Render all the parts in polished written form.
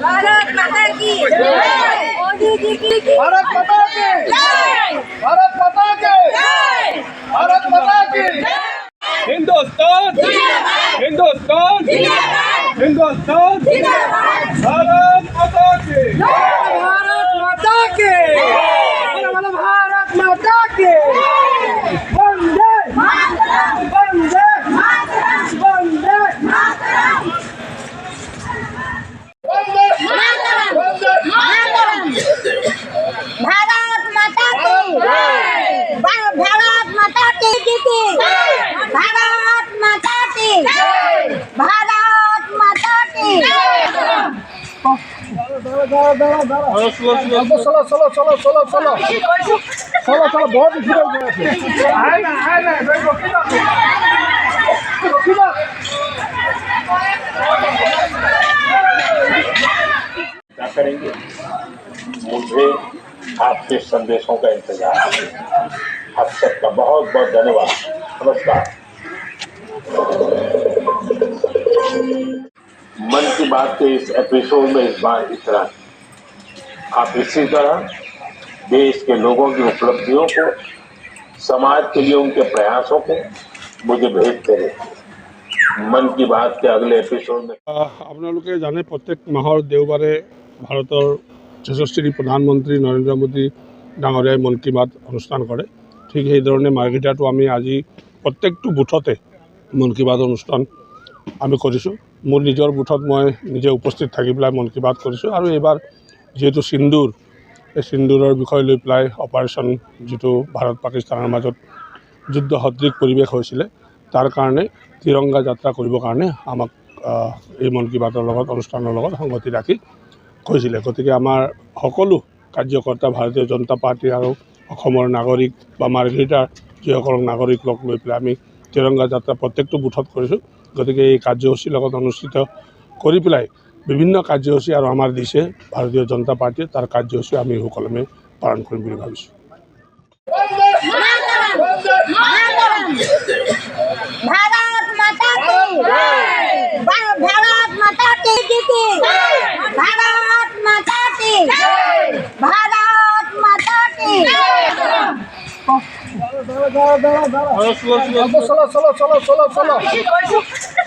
भारत माता की जय। मोदी जी की भारत माता की जय। भारत माता की भारत माता की हिंदुस्तान हिंदुस्तान हिंदुस्तान भारत माता की भारत माता की भारत माता की वंदे वंदे वंदे भारत माता की भारत माता की भारत माता की भारत माता की चलो बहुत क्या करेंगे। मुझे आपके संदेशों का इंतजार है। आप सबका बहुत बहुत धन्यवाद। नमस्कार। मन की बात के इस एपिसोड में इस बार इतना। आप इसी तरह देश के लोगों की उपलब्धियों को, समाज के लिए उनके प्रयासों को मुझे भेजते रहे। मन की बात के अगले एपिसोड में আপোনালোকে জানে প্ৰত্যেক মাহৰ দেওবাৰে ভাৰতৰ যশস্বী প্ৰধানমন্ত্ৰী নৰেন্দ্ৰ মোদী ডাঙৰীয়াই মন কী বাত অনুষ্ঠান কৰে। ঠিক সেইধৰণে মাৰ্ঘেৰিটাতো আমি আজি প্ৰত্যেকটো বুথতে মন কী বাত অনুষ্ঠান আমি কৰিছোঁ। মোৰ নিজৰ বুথত মই নিজে উপস্থিত থাকি পেলাই মন কী বাত কৰিছোঁ। আৰু এইবাৰ যিহেতু সিন্দুৰ, এই সিন্দুৰৰ বিষয় লৈ পেলাই অপাৰেশ্যন যিটো ভাৰত পাকিস্তানৰ মাজত যুদ্ধ সদৃশ পৰিৱেশ হৈছিলে, তাৰ কাৰণে তিৰংগা যাত্ৰা কৰিবৰ কাৰণে আমাক এই মন কী বাতৰ লগত অনুষ্ঠানৰ লগত সংগতি ৰাখি কৈছিলে। গতিকে আমাৰ সকলো কাৰ্যকৰ্তা ভাৰতীয় জনতা পাৰ্টি আৰু অসমৰ নাগৰিক বা মাৰ্ঘেৰিটাৰ যিসকল নাগৰিক লগ লৈ পেলাই আমি তিৰংগা যাত্ৰা প্ৰত্যেকটো বুথত কৰিছোঁ। গতিকে এই কাৰ্যসূচীৰ লগত অনুষ্ঠিত কৰি পেলাই বিভিন্ন কাৰ্যসূচী আৰু আমাৰ দিছে ভাৰতীয় জনতা পাৰ্টীয়ে, তাৰ কাৰ্যসূচী আমি সুকলমে পালন কৰিম বুলি ভাবিছোঁ। भारत माता की भारत माता की भारत माता की भारत माता की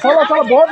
चलो बहुत